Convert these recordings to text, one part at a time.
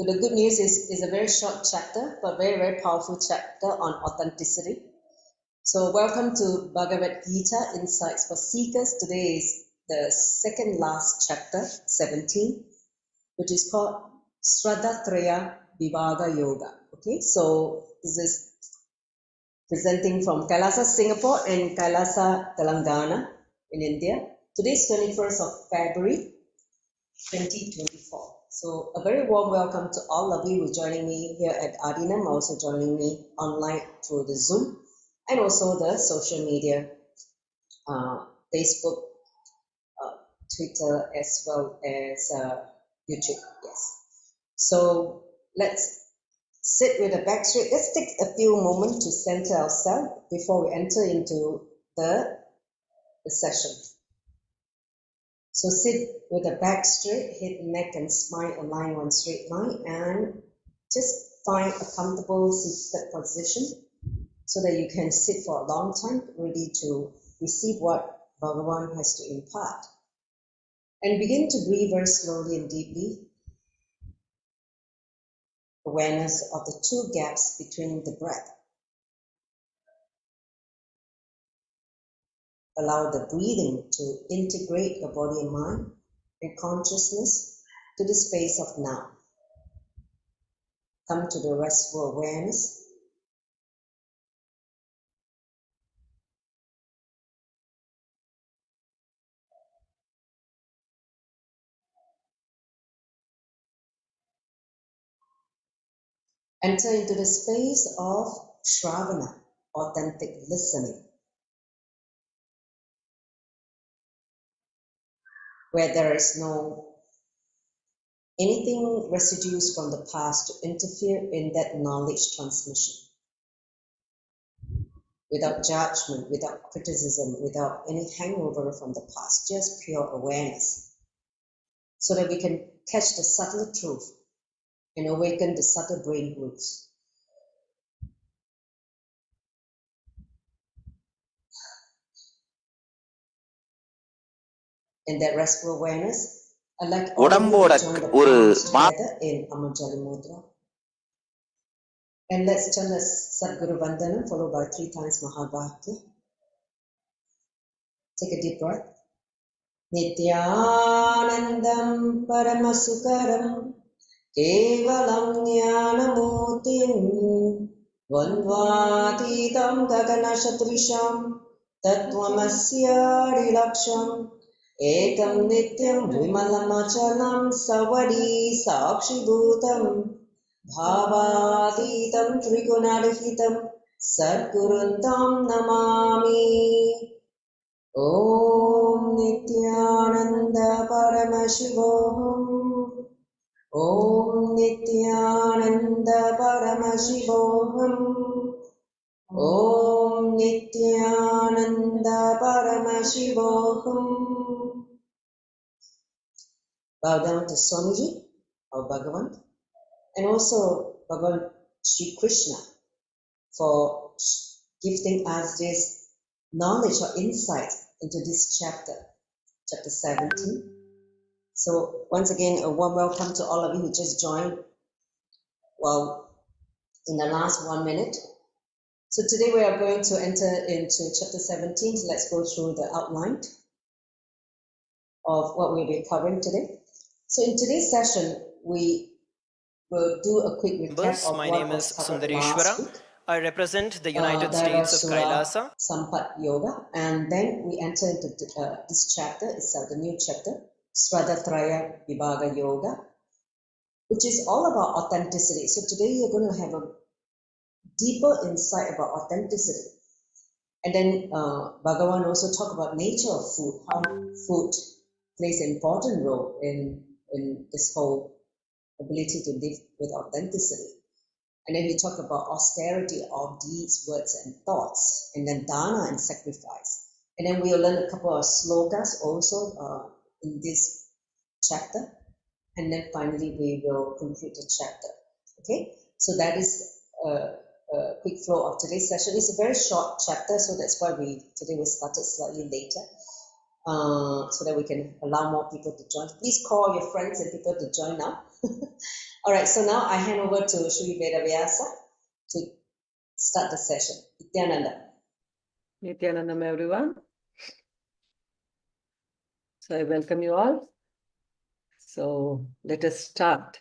So the good news is a very short chapter, but very, very powerful chapter on authenticity. So welcome to Bhagavad Gita-Insights for Seekers. Today is the second last chapter, 17, which is called Shraddhatraya Vibhaga Yoga. Okay, so this is presenting from Kailasa, Singapore and Kailasa, Telangana in India. Today is 21st of February, 2024. So a very warm welcome to all of you who are joining me here at Ardinam, also joining me online through the Zoom and also the social media, Facebook, Twitter, as well as YouTube. Yes. So let's sit with the back straight. Let's take a few moments to center ourselves before we enter into the session. So sit with the back straight, head, neck, and spine aligned one straight line, and just find a comfortable seated position so that you can sit for a long time, ready to receive what Bhagavan has to impart. And begin to breathe very slowly and deeply. Awareness of the two gaps between the breath. Allow the breathing to integrate your body and mind and consciousness to the space of now. Come to the restful awareness. Enter into the space of Shravana, authentic listening, where there is no anything residues from the past to interfere in that knowledge transmission. Without judgment, without criticism, without any hangover from the past, just pure awareness, so that we can catch the subtle truth and awaken the subtle brain grooves. In that restful awareness, I'd like all of you to join the palms together in Amanjali Mudra. And let's chant the Sadguru Vandanam, followed by 3 times Mahabhakti. Take a deep breath. Nithyanandam Paramasukaram Kevalam Jnanamutim Vandvatitam Gaganashatrisham Tattvamasya Ekam Nityam Vimalamachalam Savadi Sakshibhutam Bhavatitam Trigunadahitam Sadguruntam Namami. Om Nithyananda Paramashivoham. Om Nithyananda Paramashivoham. Om Nithyananda Paramashivoham. Bow down to Swamiji, or Bhagavan, and also Bhagavan Sri Krishna for gifting us this knowledge or insight into this chapter 17. So once again, a warm welcome to all of you who just joined, well, in the last 1 minute. So today we are going to enter into chapter 17. So let's go through the outline of what we'll be covering today. So in today's session, we will do a quick recap of My what name was is covered last week. I represent the United States of Kailasa. Sampad Yoga, and then we enter into this chapter. It's the new chapter, Shraddhatraya Vibhaga Yoga, which is all about authenticity. So today you're going to have a deeper insight about authenticity. And then Bhagavan also talk about nature of food, how food plays an important role in this whole ability to live with authenticity. And then we talk about austerity of deeds, words, and thoughts, and then dana and sacrifice. And then we'll learn a couple of slokas also in this chapter. And then finally we will conclude the chapter. Okay, so that is a quick flow of today's session. It's a very short chapter, so that's why today we started slightly later, so that we can allow more people to join. Please call your friends and people to join now. All right, so now I hand over to Shri Vedavyasa to start the session. Nithyananda. Nithyanandam, everyone. So I welcome you all. So let us start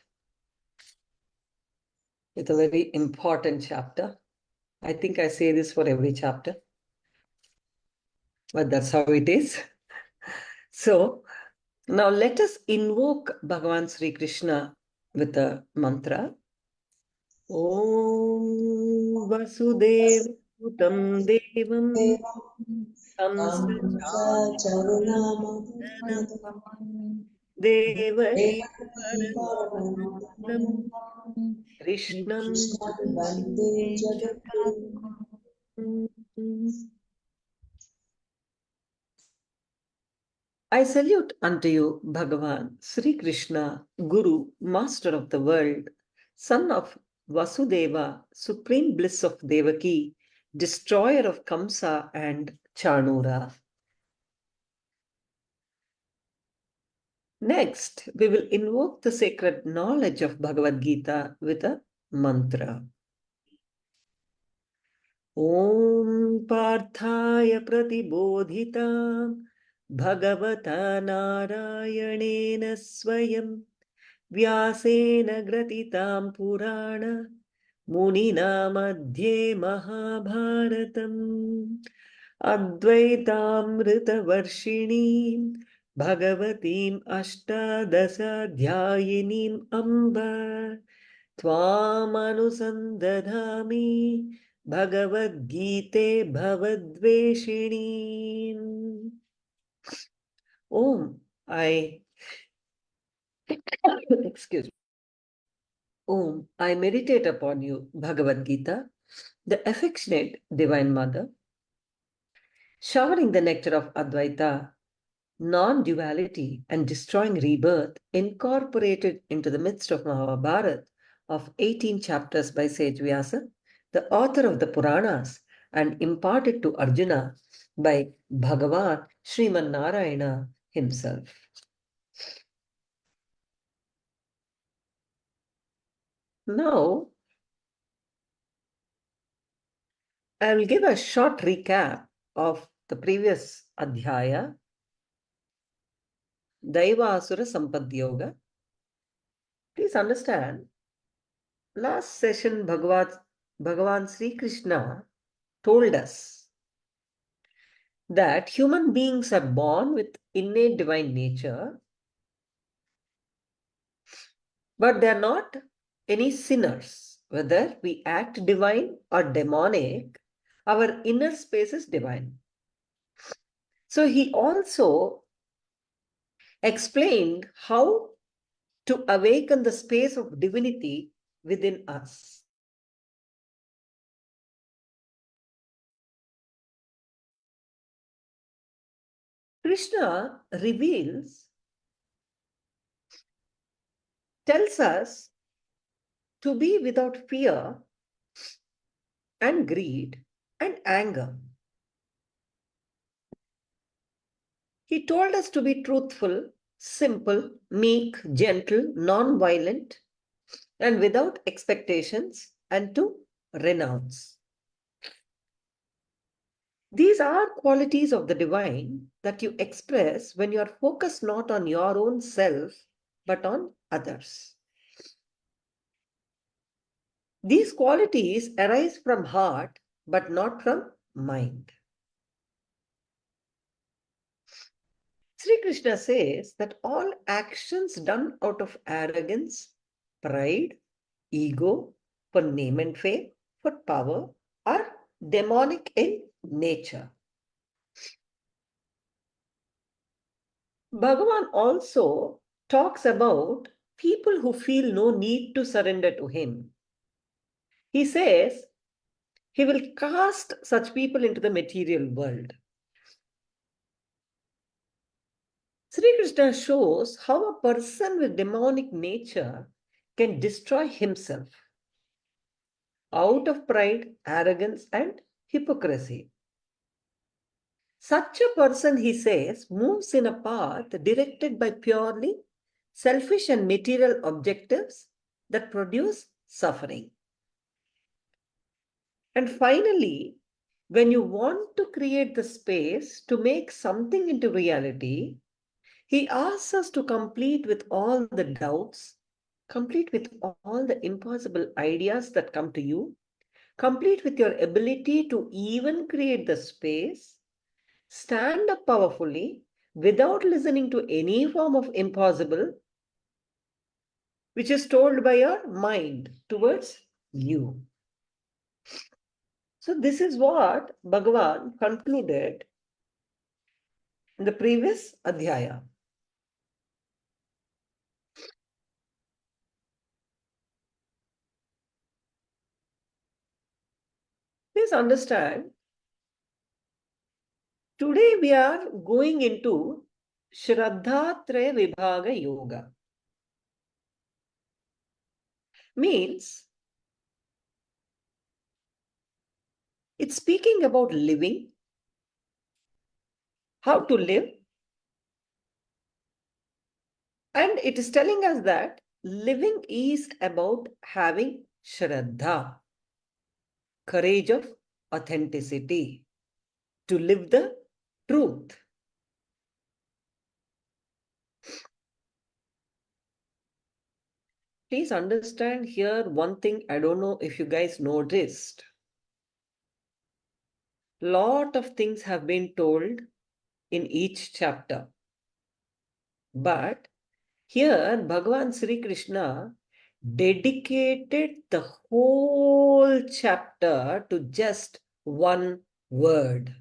with a very important chapter. I think I say this for every chapter, but that's how it is. So now let us invoke Bhagavan Sri Krishna with a mantra. Om Vasudeva Sutam Devam Devaki Paranam Krishnam I salute unto you, Bhagavan, Sri Krishna, Guru, Master of the world, Son of Vasudeva, Supreme Bliss of Devaki, Destroyer of Kamsa and Chanura. Next, we will invoke the sacred knowledge of Bhagavad Gita with a mantra. Om Parthaya Pratibodhita Bhagavata Narayanena Swayam Vyasena Gratitam Purana Munina Madhye Mahabharatam Advaitamrita Varshinim Bhagavatim Ashtadasadhyayinim Amba Tvamanusandadhami Bhagavad Gita Bhavadveshinim. Om, excuse me. Om, I meditate upon you, Bhagavad Gita, the affectionate Divine Mother, showering the nectar of Advaita, non-duality and destroying rebirth, incorporated into the midst of Mahabharata of 18 chapters by Sage Vyasa, the author of the Puranas, and imparted to Arjuna by Bhagavan Sriman Narayana himself. Now, I will give a short recap of the previous Adhyaya, Daiva Asura Sampadhi Yoga. Please understand, last session Bhagavan Sri Krishna told us that human beings are born with innate divine nature, but they are not any sinners. Whether we act divine or demonic, our inner space is divine. So he also explained how to awaken the space of divinity within us. Krishna tells us to be without fear and greed and anger. He told us to be truthful, simple, meek, gentle, non-violent, and without expectations, and to renounce. These are qualities of the divine that you express when you are focused not on your own self, but on others. These qualities arise from heart, but not from mind. Sri Krishna says that all actions done out of arrogance, pride, ego, for name and fame, for power, are demonic in nature. Bhagavan also talks about people who feel no need to surrender to him. He says he will cast such people into the material world. Sri Krishna shows how a person with demonic nature can destroy himself out of pride, arrogance, and hypocrisy. Such a person, he says, moves in a path directed by purely selfish and material objectives that produce suffering. And finally, when you want to create the space to make something into reality, he asks us to complete with all the doubts, complete with all the impossible ideas that come to you, complete with your ability to even create the space, stand up powerfully without listening to any form of impossible which is told by your mind towards you. So this is what Bhagavan concluded in the previous adhyaya. Please understand, today we are going into Shraddhatraya Vibhaga Yoga. Means it's speaking about living, how to live, and it is telling us that living is about having Shraddha, courage of authenticity, to live the truth. Please understand here one thing, I don't know if you guys noticed. Lot of things have been told in each chapter. But here Bhagavan Sri Krishna dedicated the whole chapter to just one word,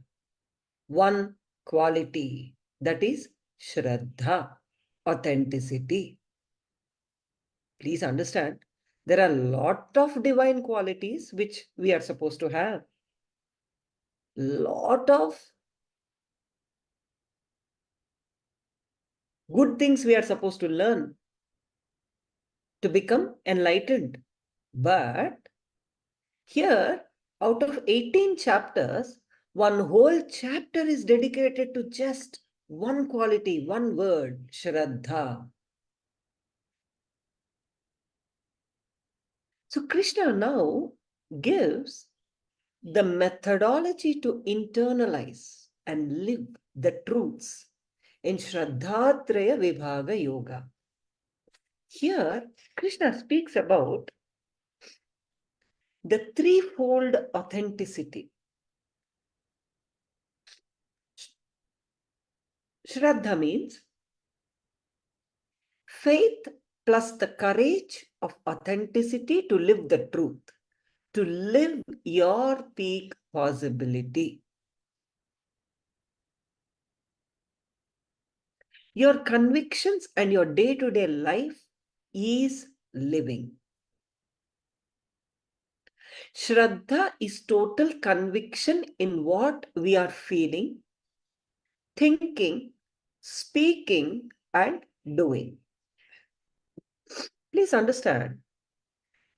one quality, that is Shraddha, authenticity. Please understand, there are a lot of divine qualities which we are supposed to have. Lot of good things we are supposed to learn to become enlightened. But here, out of 18 chapters, one whole chapter is dedicated to just one quality, one word, Shraddha. So Krishna now gives the methodology to internalize and live the truths in Shraddhatraya Vibhaga Yoga. Here, Krishna speaks about the threefold authenticity. Shraddha means faith plus the courage of authenticity to live the truth, to live your peak possibility. Your convictions and your day-to-day life is living. Shraddha is total conviction in what we are feeling, thinking, speaking, and doing. Please understand,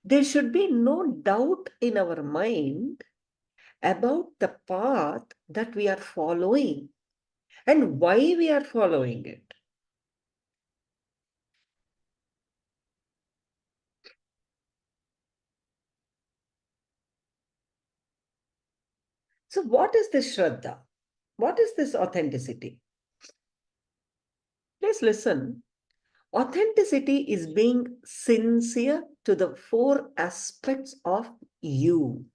there should be no doubt in our mind about the path that we are following and why we are following it. So what is this Shraddha? What is this authenticity? Please listen. Authenticity is being sincere to the four aspects of you.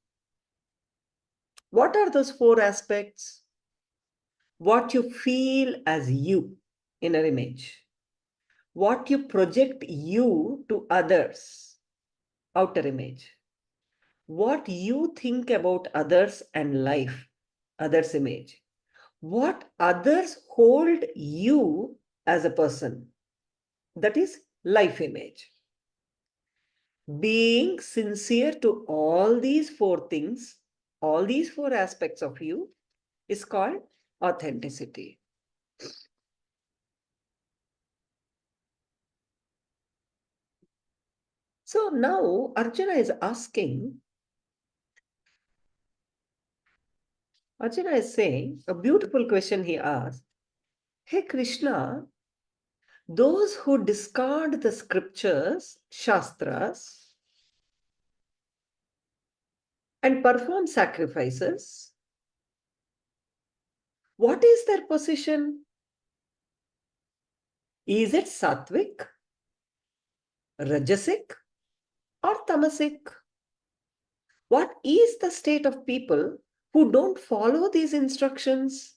What are those four aspects? What you feel as you, inner image. What you project you to others, outer image. What you think about others and life, others' image. What others hold you as a person, that is life image. Being sincere to all these four things, all these four aspects of you is called authenticity. So now Arjuna is asking, Arjuna is saying, a beautiful question he asked, hey Krishna, those who discard the scriptures, shastras, and perform sacrifices, what is their position? Is it sattvic, rajasic, or tamasic? What is the state of people who don't follow these instructions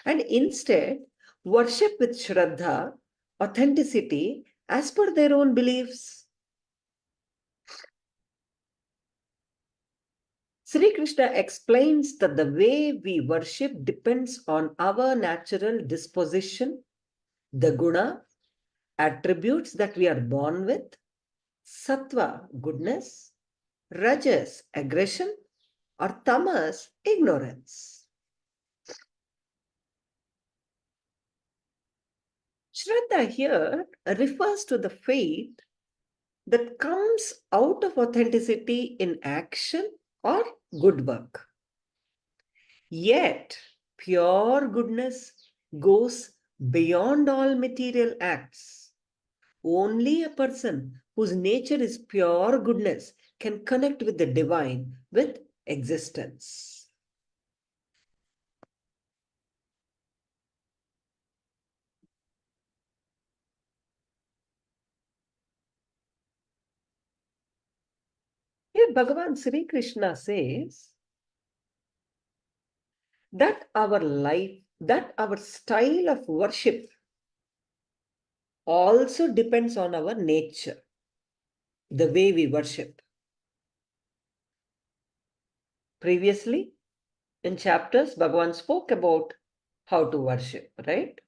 and instead worship with Shraddha, authenticity, as per their own beliefs? Sri Krishna explains that the way we worship depends on our natural disposition, the guna, attributes that we are born with, sattva, goodness, rajas, aggression, or tamas, ignorance. Shraddha here refers to the faith that comes out of authenticity in action or good work. Yet, pure goodness goes beyond all material acts. Only a person whose nature is pure goodness can connect with the divine, with existence. Here Bhagavan Sri Krishna says that our life, that our style of worship also depends on our nature, the way we worship. Previously, in chapters, Bhagavan spoke about how to worship, right?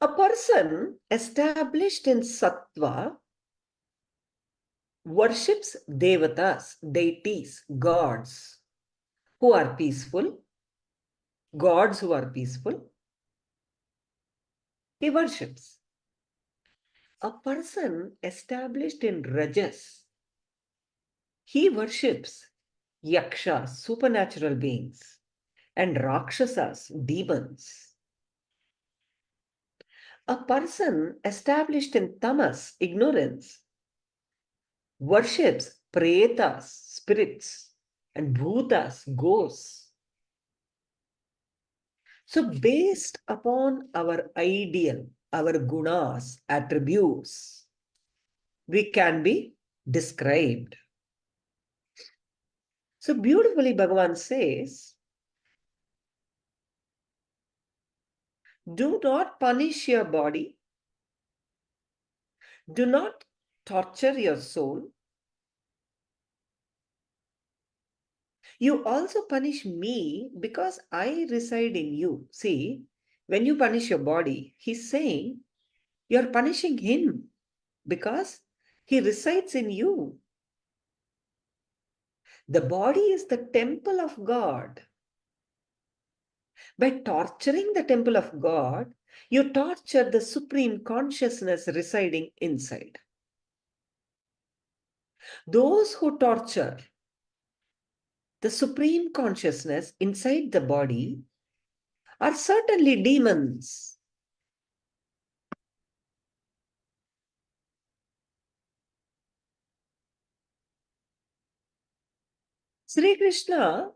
A person established in sattva worships devatas, deities, gods who are peaceful, gods who are peaceful. He worships. A person established in rajas, he worships yakshas, supernatural beings, and rakshasas, demons. A person established in tamas, ignorance, worships pretas, spirits, and bhutas, ghosts. So based upon our ideal, our gunas, attributes, we can be described. So beautifully Bhagavan says, do not punish your body, do not torture your soul. You also punish me because I reside in you. See, when you punish your body, he's saying you're punishing him because he resides in you. The body is the temple of God. By torturing the temple of God, you torture the supreme consciousness residing inside. Those who torture the supreme consciousness inside the body are certainly demons. Sri Krishna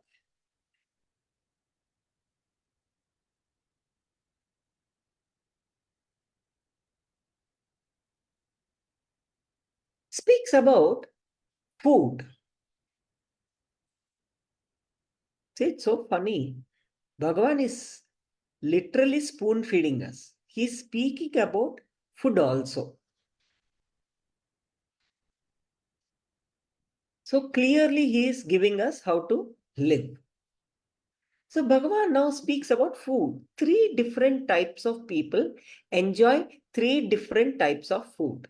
speaks about food. See, it's so funny. Bhagavan is literally spoon feeding us. He's speaking about food also. So clearly he is giving us how to live. So Bhagavan now speaks about food. 3 different types of people enjoy 3 different types of food.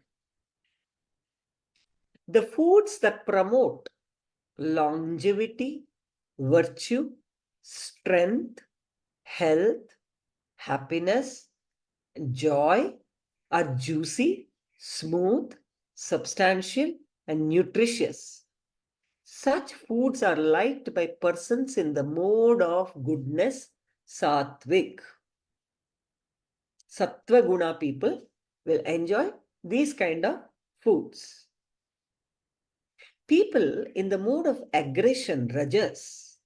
The foods that promote longevity, virtue, strength, health, happiness, joy are juicy, smooth, substantial, and nutritious. Such foods are liked by persons in the mode of goodness, sattvic. Sattva guna people will enjoy these kind of foods. People in the mood of aggression, rajas,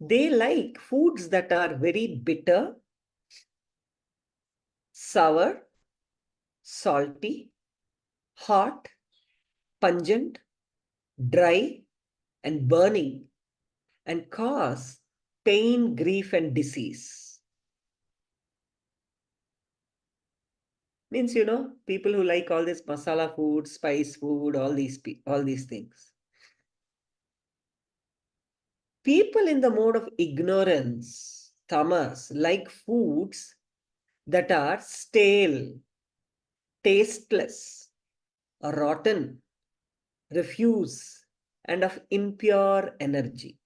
they like foods that are very bitter, sour, salty, hot, pungent, dry, and burning, and cause pain, grief, and disease. Means, people who like all this masala food, spice food, all these things. People in the mode of ignorance, tamas, like foods that are stale, tasteless, rotten, refuse, and of impure energy.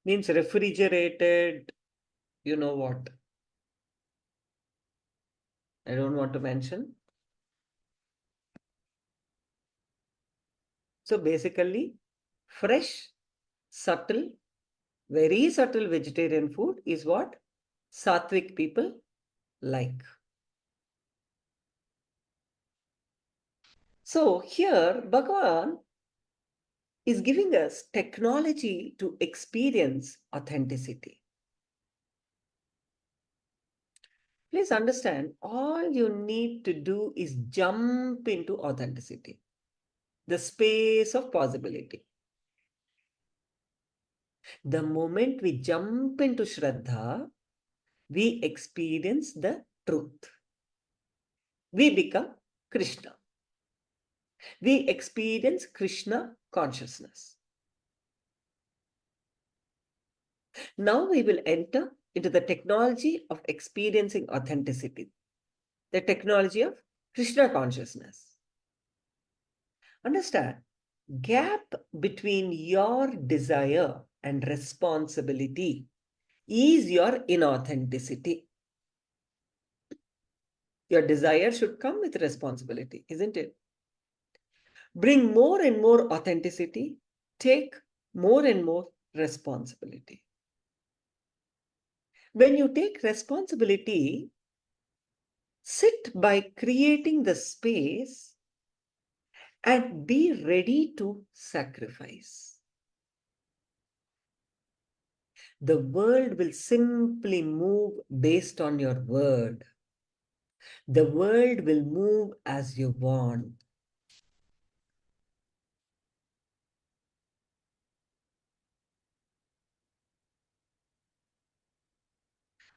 Means refrigerated, you know what? I don't want to mention. So basically, fresh, subtle, very subtle vegetarian food is what Sattvic people like. So here, Bhagavan is giving us technology to experience authenticity. Please understand, all you need to do is jump into authenticity, the space of possibility. The moment we jump into Shraddha, we experience the truth. We become Krishna. We experience Krishna consciousness. Now we will enter into the technology of experiencing authenticity, the technology of Krishna consciousness. Understand, gap between your desire and responsibility is your inauthenticity. Your desire should come with responsibility, isn't it? Bring more and more authenticity, take more and more responsibility. When you take responsibility, sit by creating the space and be ready to sacrifice. The world will simply move based on your word. The world will move as you want.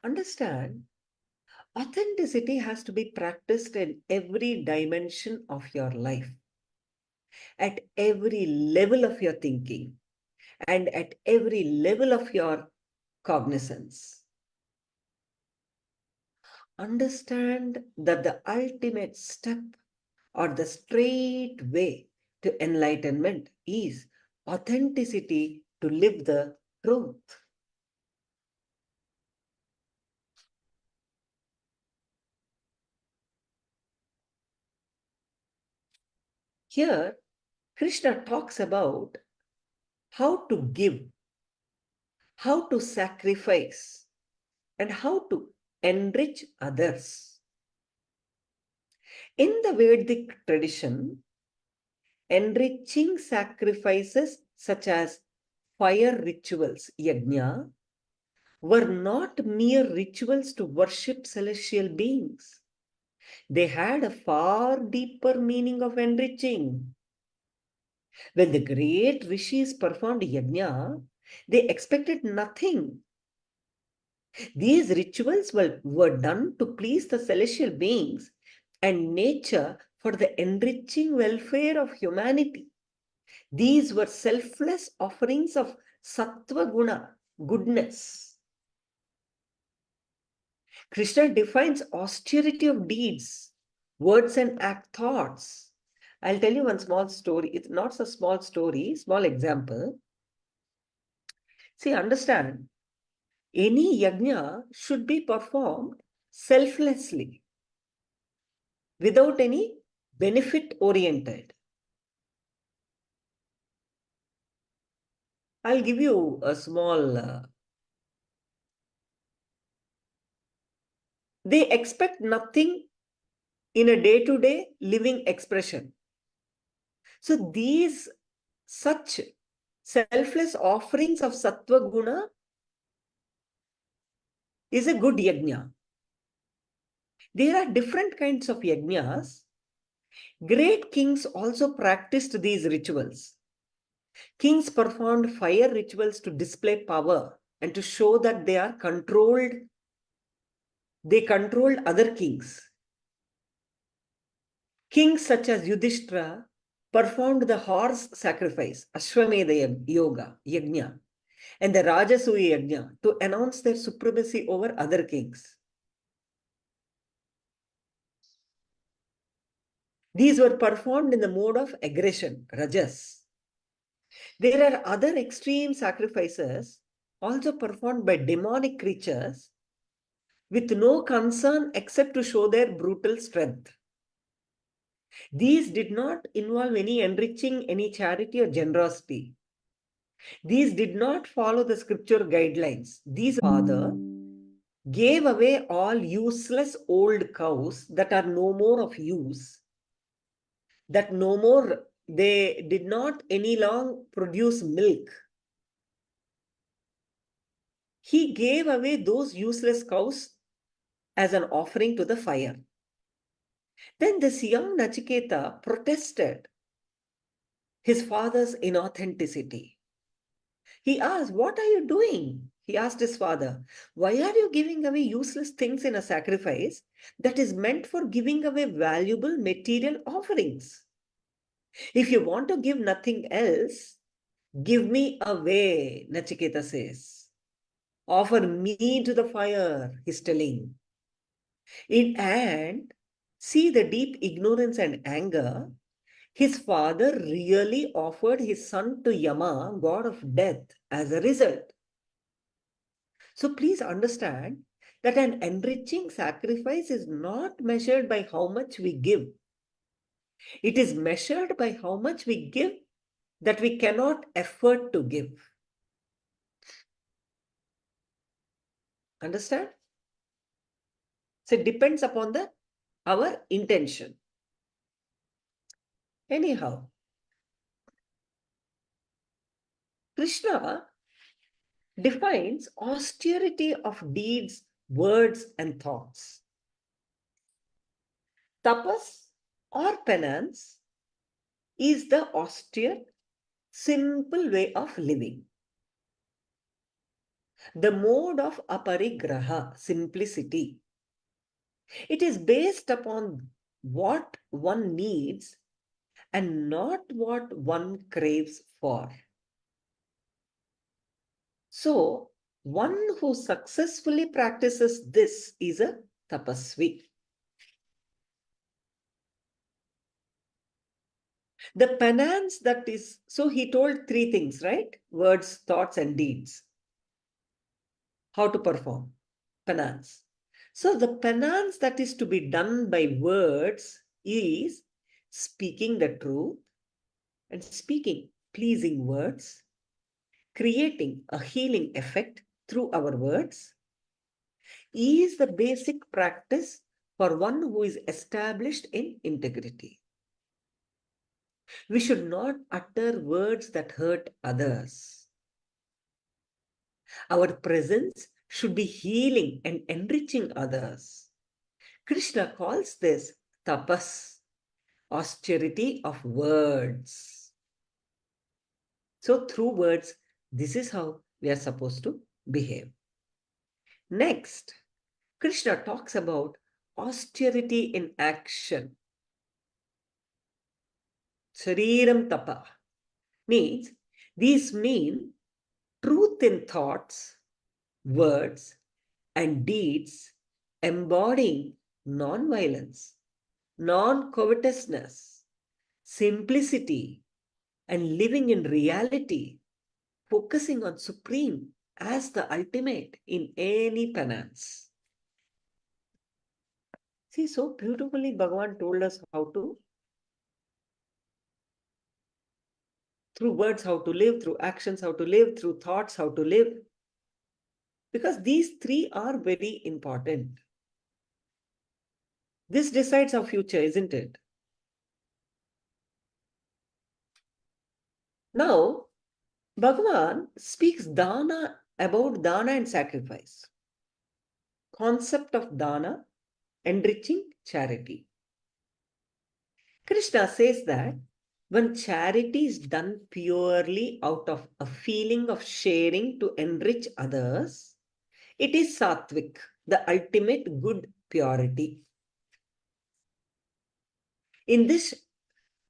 Understand, authenticity has to be practiced in every dimension of your life, at every level of your thinking, and at every level of your cognizance. Understand that the ultimate step or the straight way to enlightenment is authenticity to live the truth. Here, Krishna talks about how to give, how to sacrifice, and how to enrich others. In the Vedic tradition, enriching sacrifices such as fire rituals, yajna, were not mere rituals to worship celestial beings. They had a far deeper meaning of enriching. When the great rishis performed yajna, they expected nothing. These rituals were done to please the celestial beings and nature for the enriching welfare of humanity. These were selfless offerings of sattva guna, goodness. Krishna defines austerity of deeds, words and thoughts. I'll tell you one small story. It's not a small story, small example. See, understand, any yajna should be performed selflessly, without any benefit oriented. I'll give you a small... they expect nothing in a day-to-day living expression. So these such selfless offerings of Sattva Guna is a good yajna. There are different kinds of yajnas. Great kings also practiced these rituals. Kings performed fire rituals to display power and to show that they are controlled. They controlled other kings. Kings such as Yudhishthira performed the horse sacrifice, Ashwamedha Yoga, Yajna, and the Rajasuya Yajna to announce their supremacy over other kings. These were performed in the mode of aggression, Rajas. There are other extreme sacrifices also performed by demonic creatures with no concern except to show their brutal strength. These did not involve any enriching, any charity or generosity. These did not follow the scripture guidelines. These father gave away all useless old cows that are no more of use, that no more, they did not any long produce milk. He gave away those useless cows as an offering to the fire. Then this young Nachiketa protested his father's inauthenticity. He asked, "What are you doing?" He asked his father, "Why are you giving away useless things in a sacrifice that is meant for giving away valuable material offerings? If you want to give nothing else, give me away," Nachiketa says. "Offer me to the fire," he's telling. And see the deep ignorance and anger. His father really offered his son to Yama, god of death, as a result. So please understand that an enriching sacrifice is not measured by how much we give. It is measured by how much we give that we cannot afford to give. Understand? So it depends upon our intention. Anyhow, Krishna defines austerity of deeds, words, and thoughts. Tapas or penance is the austere, simple way of living. The mode of aparigraha, simplicity. It is based upon what one needs and not what one craves for. So, one who successfully practices this is a tapasvi. The penance that is, so he told three things, right? Words, thoughts, and deeds. How to perform penance. So the penance that is to be done by words is speaking the truth and speaking pleasing words, creating a healing effect through our words, is the basic practice for one who is established in integrity. We should not utter words that hurt others. Our presence should be healing and enriching others. Krishna calls this tapas, austerity of words. So through words, this is how we are supposed to behave. Next, Krishna talks about austerity in action. Shariram tapa means, these mean truth in thoughts, words, and deeds, embodying non-violence, non-covetousness, simplicity, and living in reality, focusing on Supreme as the ultimate in any penance. See, so beautifully Bhagavan told us how to through words how to live, through actions how to live, through thoughts how to live. Because these three are very important. This decides our future, isn't it? Now, Bhagavan speaks about dana and sacrifice. Concept of dana, enriching charity. Krishna says that when charity is done purely out of a feeling of sharing to enrich others, it is sattvic, the ultimate good purity. In this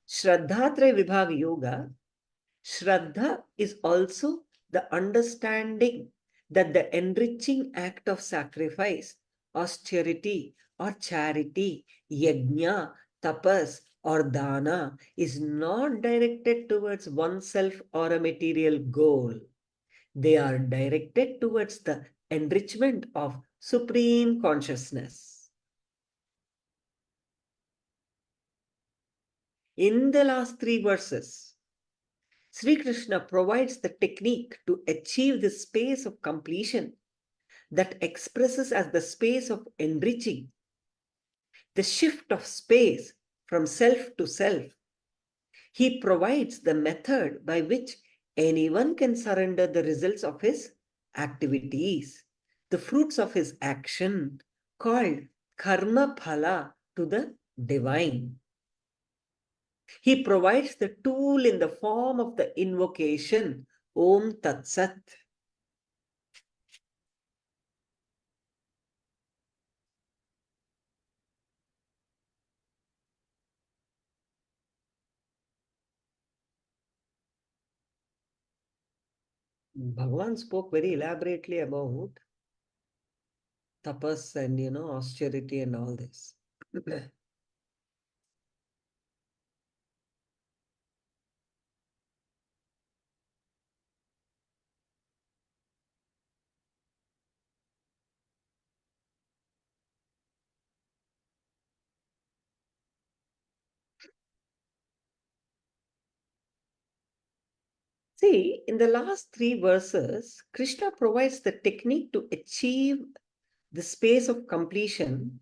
Shraddhatraya Vibhaga Yoga, Shraddha is also the understanding that the enriching act of sacrifice, austerity or charity, yajna, tapas or dana is not directed towards oneself or a material goal. They are directed towards the enrichment of supreme consciousness. In the last three verses, Sri Krishna provides the technique to achieve the space of completion that expresses as the space of enriching, the shift of space from self to self. He provides the method by which anyone can surrender the results of his activities, the fruits of his action, called karma phala, to the divine. He provides the tool in the form of the invocation, Om Tat Sat. Bhagavan spoke very elaborately about tapas and, austerity and all this. See, in the last three verses, Krishna provides the technique to achieve the space of completion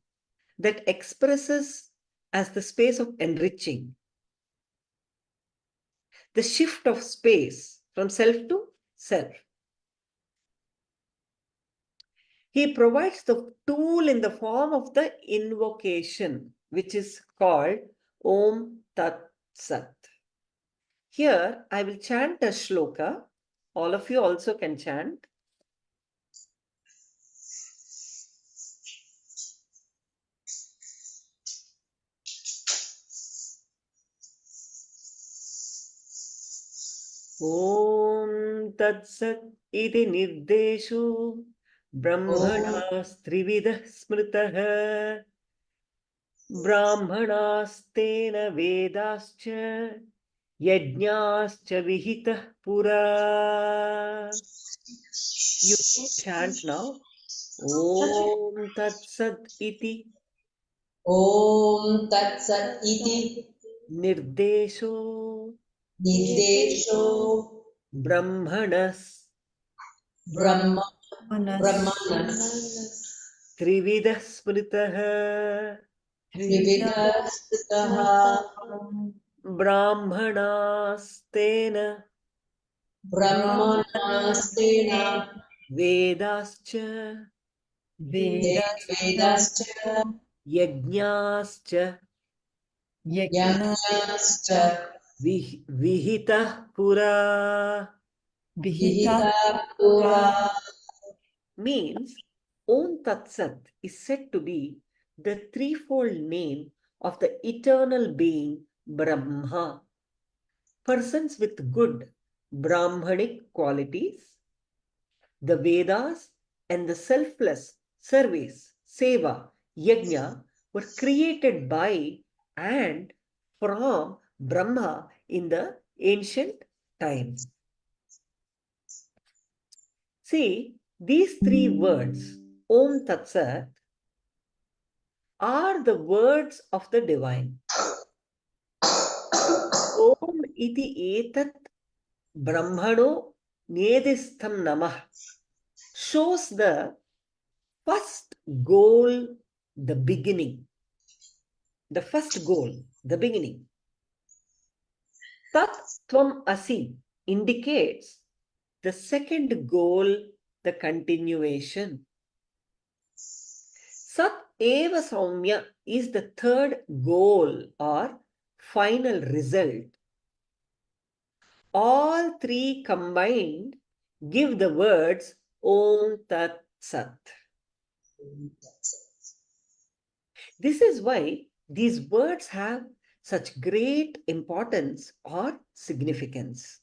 that expresses as the space of enriching, the shift of space from self to self. He provides the tool in the form of the invocation, which is called Om Tat Sat. Here, I will chant a shloka. All of you also can chant. Om Tat Sat iti nirdesho brahmanas-trividah smritah brahmanastena vedascha yajnascha vihitah pura. You chant now. Om Tat Sat iti Om Tat Sat iti nirdesho Nidesho brahmanas Brahmanas trividah smritah Vibhaga brahmanastena Brahmanastena vedascha Vedascha yajnascha Yajnascha vihitah pura. Vihita Pura. Means Om Tat Sat is said to be the threefold name of the eternal being Brahma. Persons with good Brahmanic qualities, the Vedas and the selfless service, Seva, Yajna were created by and from Brahma in the ancient times. See, these three words, Om Tat Sat, are the words of the divine. Om iti etat Brahmano Nedistham Namah shows the first goal, the beginning. The first goal, the beginning. Tat Tvam Asi indicates the second goal, the continuation. Sat Eva Saumya is the third goal or final result. All three combined give the words Om Tat Sat. This is why these words have such great importance or significance.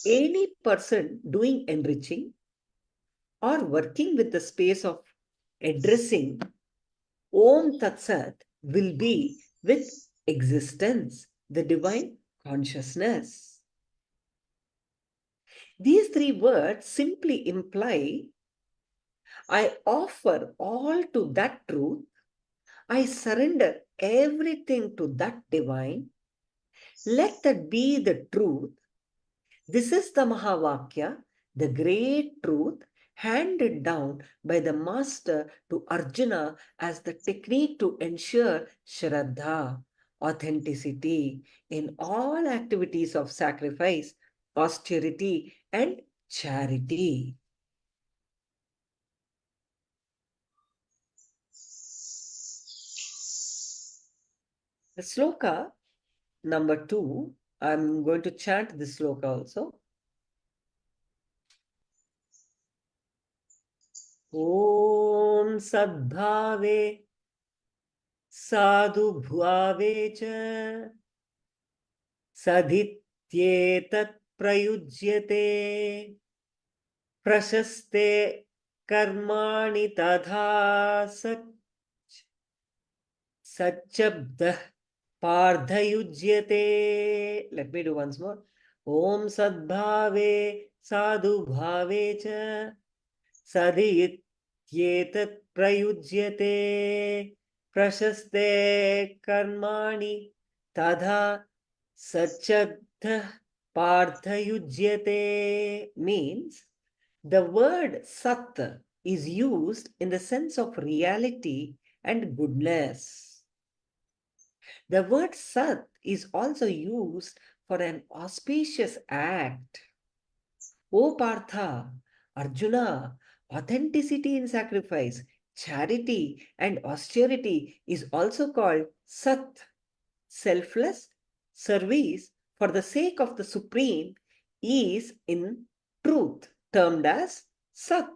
Any person doing enriching or working with the space of addressing Om Tat Sat will be with existence, the divine consciousness. These three words simply imply I offer all to that truth, I surrender everything to that divine, let that be the truth. This is the Mahavakya, the great truth handed down by the master to Arjuna as the technique to ensure Shraddha, authenticity in all activities of sacrifice, austerity, and charity. The sloka number 2, I'm going to chant this sloka also. Om Sadbhave Sadhu Bhave Cha Sadhityetat Prayujyate Prashaste Karmani Tadha Satchabdah Pardhayujyate. Let me do once more. Om Sadbhave Sadhu Bhave Cha Sadhityetat Prayujyate Prashaste Karmani Tadha Satchabdah Pardhayujyate means the word Sat is used in the sense of reality and goodness. The word Sat is also used for an auspicious act. O Partha, Arjuna, authenticity in sacrifice, charity, and austerity is also called Sat, selfless service for the sake of the Supreme is in truth termed as Sat.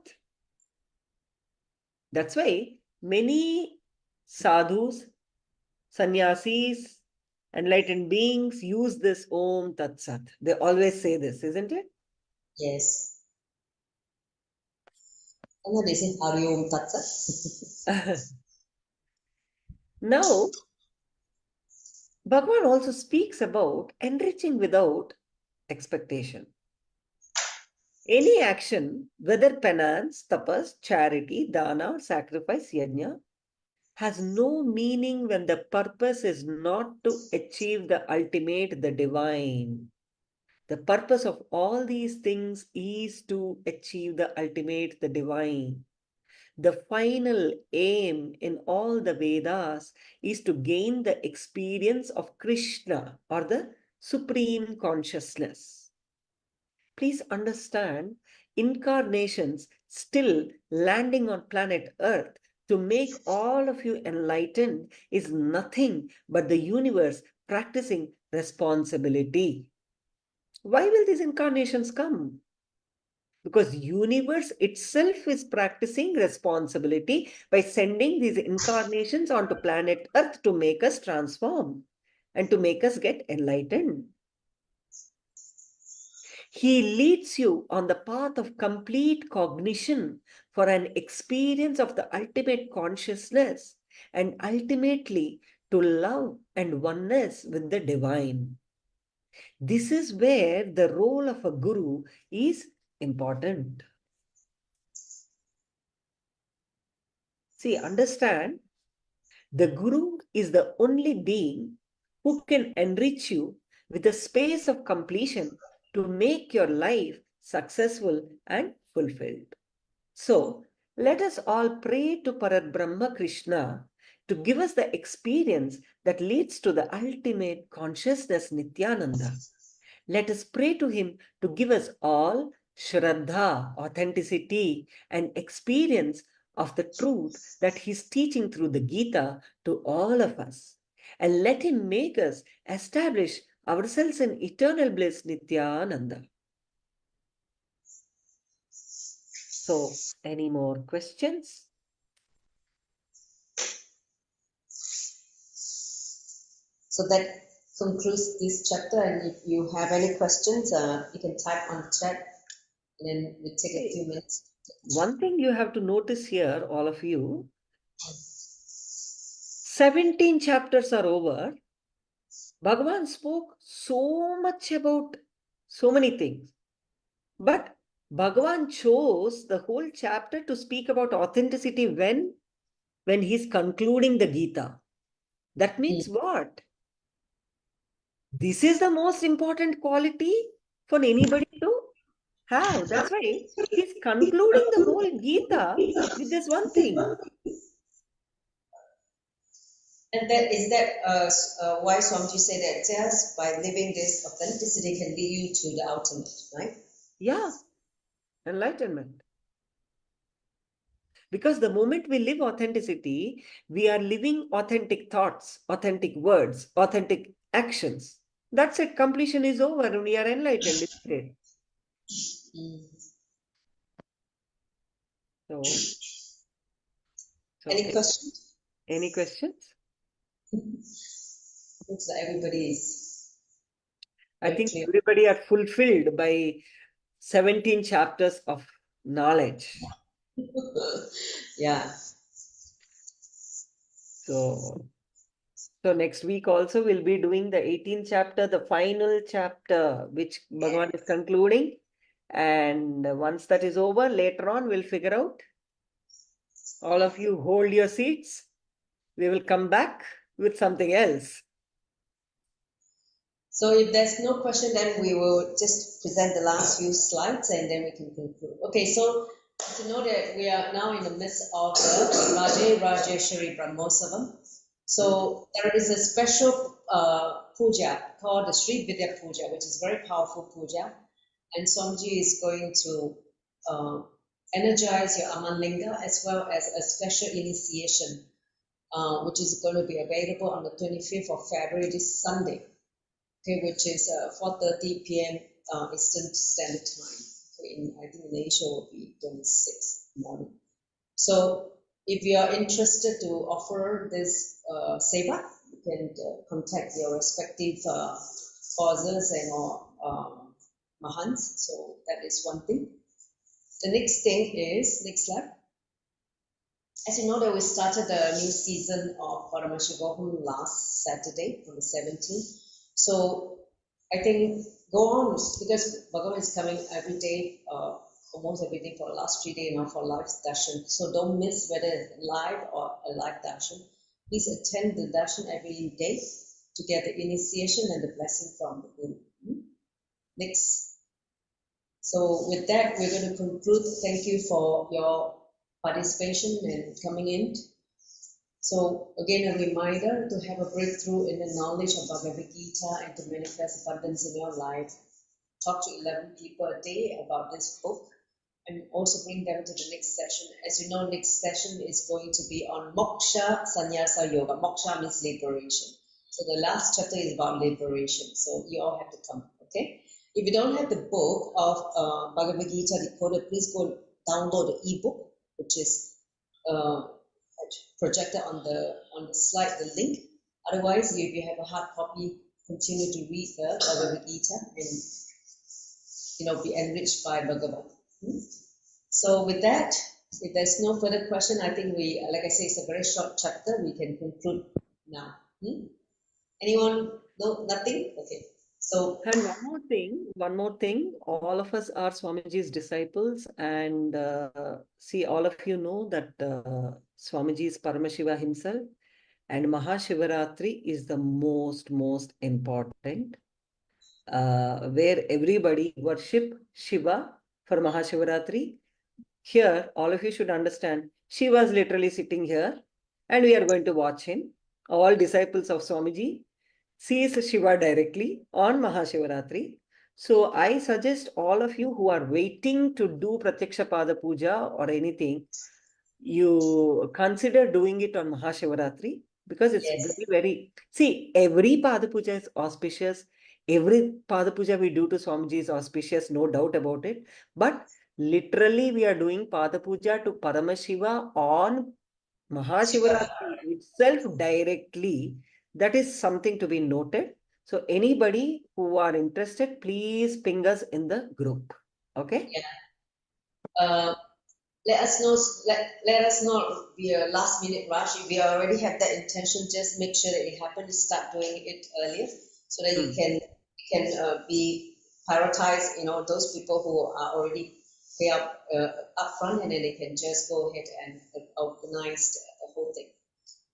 That's why many sadhus, sannyasis, enlightened beings use this Om Tat Sat. They always say this, isn't it? Yes. And then they say Hari Om Tat Sat. Now, Bhagavan also speaks about enriching without expectation. Any action, whether penance, tapas, charity, dana, or sacrifice, yajna, has no meaning when the purpose is not to achieve the ultimate, the divine. The purpose of all these things is to achieve the ultimate, the divine. The final aim in all the Vedas is to gain the experience of Krishna or the Supreme Consciousness. Please understand, incarnations still landing on planet Earth to make all of you enlightened is nothing but the universe practicing responsibility. Why will these incarnations come? Because universe itself is practicing responsibility by sending these incarnations onto planet Earth to make us transform and to make us get enlightened. He leads you on the path of complete cognition for an experience of the ultimate consciousness and ultimately to love and oneness with the divine. This is where the role of a guru is important. See, understand, the guru is the only being who can enrich you with a space of completion to make your life successful and fulfilled. So, let us all pray to Parabrahma Krishna to give us the experience that leads to the ultimate consciousness Nithyananda. Let us pray to him to give us all Shraddha, authenticity, and experience of the truth that he's teaching through the Gita to all of us. And let him make us establish ourselves in eternal bliss Nithyananda. So, any more questions? So that concludes this chapter, and if you have any questions, you can type on the chat, and then we'll take a few minutes. One thing you have to notice here, all of you, 17 chapters are over. Bhagavan spoke so much about so many things. But Bhagavan chose the whole chapter to speak about authenticity when he's concluding the Gita. That means what? This is the most important quality for anybody to have. That's why he's concluding the whole Gita with this one thing. And that is that why Swamiji said that just by living this authenticity can lead you to the ultimate, right? Yeah, enlightenment. Because the moment we live authenticity, we are living authentic thoughts, authentic words, authentic actions. That's it. Completion is over and we are enlightened. Isn't it? So any questions? Any questions? Looks like everybody is. I think everybody are fulfilled by 17 chapters of knowledge. Yeah. So next week also we'll be doing the 18th chapter, the final chapter, which Bhagavan is concluding. And once that is over, later on, we'll figure out. All of you hold your seats. We will come back with something else. So if there's no question, then we will just present the last few slides and then we can conclude. Okay, so to know that we are now in the midst of the Rajeshwari Brahmosavam. So there is a special puja called the Sri Vidya Puja, which is very powerful puja. And Swamiji is going to energize your Amanlinga as well as a special initiation, which is going to be available on the 25th of February, this Sunday. Okay, which is 4:30 p.m. Eastern Standard Time. Okay, I think in Asia will be 26 morning. So if you are interested to offer this seva, you can contact your respective causes and or mahants. So that is one thing. The next thing is, next slide. As you know that we started the new season of Paramashivoham last Saturday on the 17th. So I think go on, because Bhagavan is coming every day, almost every day for the last 3 days now for live darshan. So don't miss whether it's live or a live darshan. Please attend the darshan every day to get the initiation and the blessing from the Guru. Next. So with that, we're going to conclude. Thank you for your participation and coming in. So again, a reminder to have a breakthrough in the knowledge of Bhagavad Gita and to manifest abundance in your life. Talk to 11 people a day about this book and also bring them to the next session. As you know, next session is going to be on Moksha Sannyasa Yoga. Moksha means liberation. So the last chapter is about liberation. So you all have to come, okay? If you don't have the book of Bhagavad Gita Decoded, please go download the ebook, which is projected on the slide, the link. Otherwise, if you have a hard copy, continue to read the Bhagavad Gita and be enriched by Bhagavan. So with that, if there's no further question, I think we, like I say, it's a very short chapter. We can conclude now. Anyone? No, nothing? Okay. So, and one more thing, all of us are Swamiji's disciples, and see, all of you know that Swamiji is Paramashiva himself, and Mahashivaratri is the most important. where everybody worship Shiva for Mahashivaratri. Here, all of you should understand, Shiva is literally sitting here and we are going to watch him. All disciples of Swamiji sees Shiva directly on Mahashivaratri. So I suggest all of you who are waiting to do Pratyaksha Pada Puja or anything, you consider doing it on Mahashivaratri because it's Yes. very, see, every Pada Puja is auspicious. Every Pada Puja we do to Swamiji is auspicious, no doubt about it. But literally, we are doing Pada Puja to Paramashiva on Shiva. Mahashivaratri itself directly. That is something to be noted. So anybody who are interested, please ping us in the group. Okay? Yeah. Let us know. Let us know. Be a last minute rush. If we already have that intention, just make sure that it happens. Start doing it earlier, so that you can be prioritize. Those people who are already pay up front, and then they can just go ahead and organize the whole thing.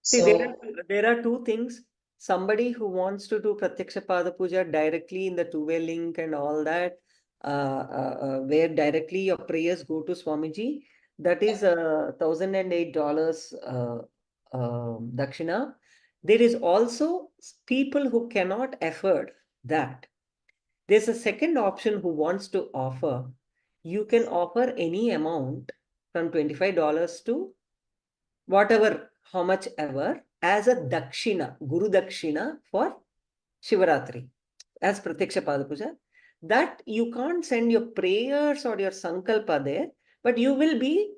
See, So there are two things. Somebody who wants to do Pratyaksha Pada Puja directly in the two-way link and all that, where directly your prayers go to Swamiji, that is $1,008 Dakshina. There is also people who cannot afford that. There's a second option who wants to offer. You can offer any amount from $25 to whatever, how much ever, as a dakshina, Guru Dakshina for Shivaratri, as Pratyaksha Pada Puja. That you can't send your prayers or your sankalpa there, but you will be,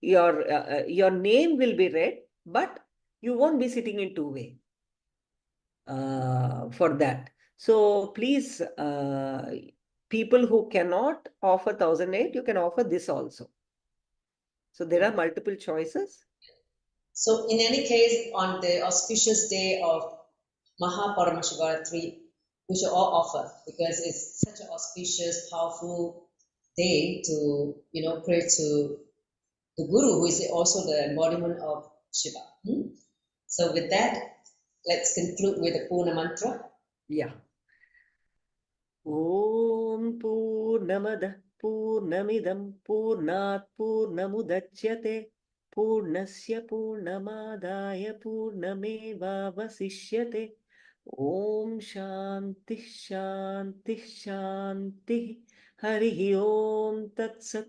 your name will be read, but you won't be sitting in two-way for that. So please, people who cannot offer 1,008, you can offer this also. So there are multiple choices. So in any case, on the auspicious day of Mahaparamashivratri, we should all offer because it's such an auspicious, powerful day to pray to the Guru, who is also the embodiment of Shiva. So with that, let's conclude with the Purna mantra. Yeah. Om Purnamadah Purnamidam Purnat Purnamudachyate Purnasya Purnamadaya Purnamevavasishyate Om Shanti Shanti Shanti Harihi Om Tat Sat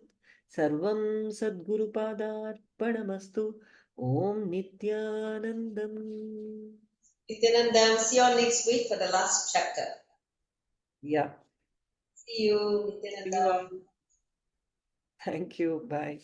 Sarvam Sadguru Padarpanamastu Om Nithyanandam. Nithyananda, see you all next week for the last chapter. Yeah. See you, Nithyananda. Thank you. Bye.